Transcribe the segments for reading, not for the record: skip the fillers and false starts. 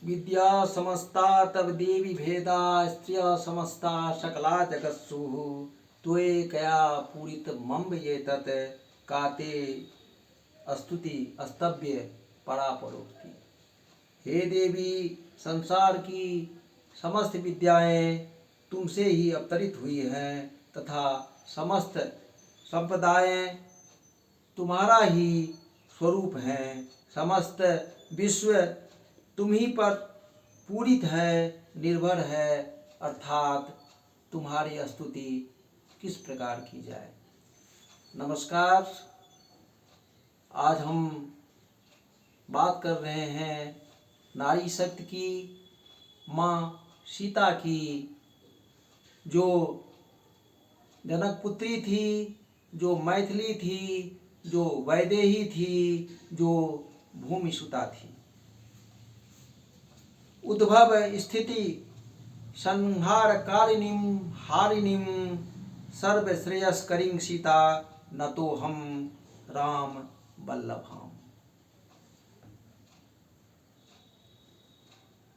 विद्या समस्ता तव देवी भेदा स्त्रिय समस्ता सकला जगत्सु त्वयैकया पूरित मम्ब ये तत् काते स्तुति स्तव्य परापरोक्ति। हे देवी, संसार की समस्त विद्याएं तुमसे ही अवतरित हुई हैं तथा समस्त संप्रदायें तुम्हारा ही स्वरूप हैं। समस्त विश्व तुम ही पर पूरित है, निर्भर है, अर्थात तुम्हारी स्तुति किस प्रकार की जाए। नमस्कार। आज हम बात कर रहे हैं नारी शक्ति की, माँ सीता की, जो जनक पुत्री थी, जो मैथिली थी, जो वैदेही थी, जो भूमि सुता थी। उद्भव स्थिति संहारकारिणीं हारिणीं सर्वश्रेयस्करीं सीता न तो हम राम वल्लभाम।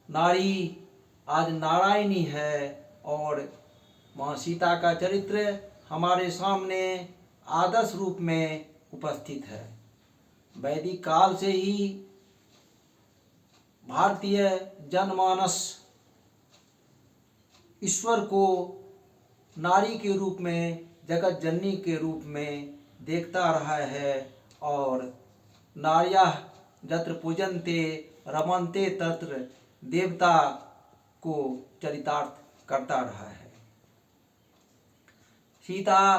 नारी आज नारायणी है और माँ सीता का चरित्र हमारे सामने आदर्श रूप में उपस्थित है। वैदिक काल से ही भारतीय जनमानस ईश्वर को नारी के रूप में, जगत जननी के रूप में देखता रहा है और नार्यः यत्र पूजन्ते रमन्ते तत्र देवता को चरितार्थ करता रहा है। सीता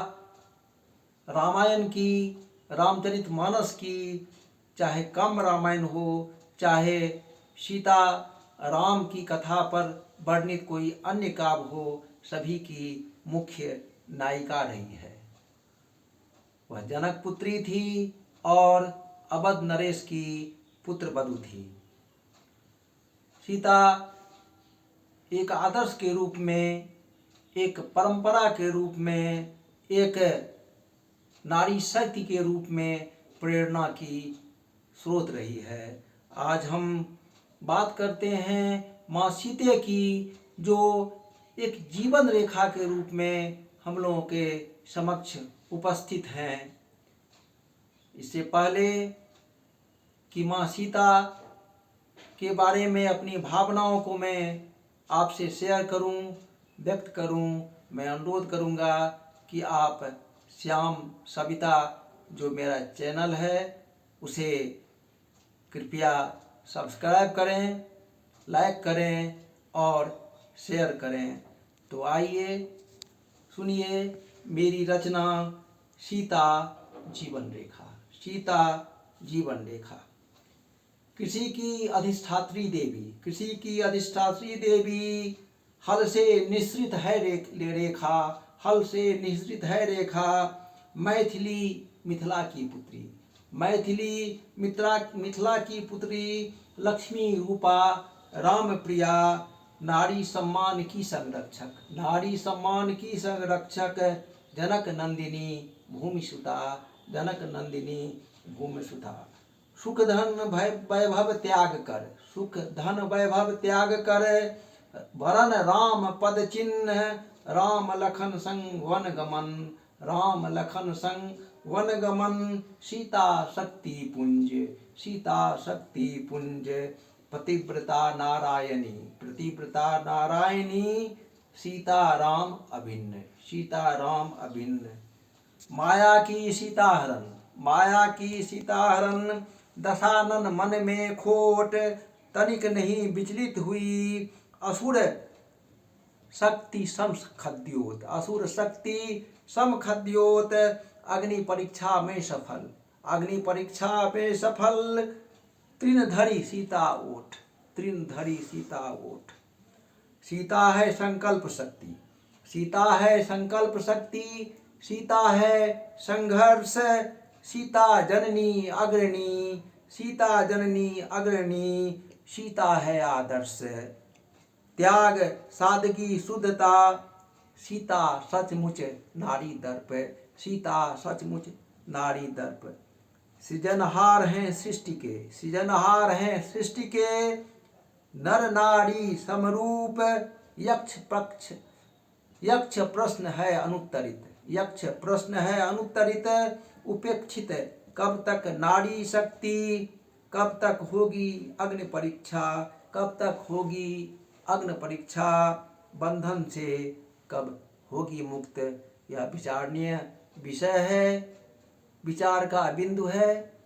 रामायण की, रामचरितमानस की, चाहे कम रामायण हो, चाहे सीता राम की कथा पर वर्णित कोई अन्य काव्य हो, सभी की मुख्य नायिका रही है। वह जनक पुत्री थी और अवध नरेश की पुत्र वधू थी। सीता एक आदर्श के रूप में, एक परंपरा के रूप में, एक नारी शक्ति के रूप में प्रेरणा की स्रोत रही है। आज हम बात करते हैं माँ सीता की, जो एक जीवन रेखा के रूप में हम लोगों के समक्ष उपस्थित हैं। इससे पहले कि माँ सीता के बारे में अपनी भावनाओं को मैं आपसे शेयर करूं, व्यक्त करूं, मैं अनुरोध करूंगा कि आप श्याम सविता जो मेरा चैनल है उसे कृपया सब्सक्राइब करें, लाइक करें और शेयर करें। तो आइए सुनिए मेरी रचना सीता जीवन रेखा। सीता जीवन रेखा। कृषि की अधिष्ठात्री देवी, कृषि की अधिष्ठात्री देवी, हल से निःसृत है रेखा, हल से निःसृत है रेखा। मैथिली मिथिला की पुत्री, मैथिली मिथिला की पुत्री, लक्ष्मी रूपा, राम प्रिया, नारी सम्मान की संरक्षक, नारी सम्मान की संरक्षक, जनक नंदिनी भूमि सुता, जनक नंदिनी भूमि सुता। सुख धन वैभव त्याग कर, सुख धन वैभव त्याग कर, वरन राम पद चिन्ह, राम लखन संग वन गमन, राम लखन संग वन गमन। सीता शक्ति पुंज, सीता शक्ति पुंज, पतिव्रता नारायणी, पतिव्रता नारायणी, सीता राम अभिन्न, सीता राम अभिन्न। माया की सीताहरण, माया की सीताहरण, दशानन मन में खोट, तनिक नहीं विचलित हुई। असुर शक्ति सम खद्योत, असुर शक्ति सम खद्योत। अग्नि परीक्षा में सफल, अग्नि परीक्षा में सफल। तृणधरी सीता ओठ, तृणधरी सीता ओठ। सीता है संकल्प शक्ति, सीता है संकल्प शक्ति, सीता है संघर्ष, सीता जननी अग्रणी, सीता जननी अग्रणी। सीता है आदर्श, त्याग सादगी शुद्धता, सीता सचमुच नारी दर्प, सीता सचमुच नारी दर्प। सृजनहार हैं सृष्टि के, सृजनहार हैं सृष्टि के, नर नारी समरूप। यक्ष पक्ष, यक्ष प्रश्न है अनुत्तरित, यक्ष प्रश्न है अनुत्तरित। उपेक्षित कब तक नारी शक्ति, कब तक होगी अग्नि परीक्षा, कब तक होगी अग्नि परीक्षा। बंधन से कब होगी मुक्त, यह विचारणीय विषय है, विचार का बिंदु है।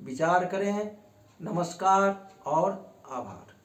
विचार करें। नमस्कार और आभार।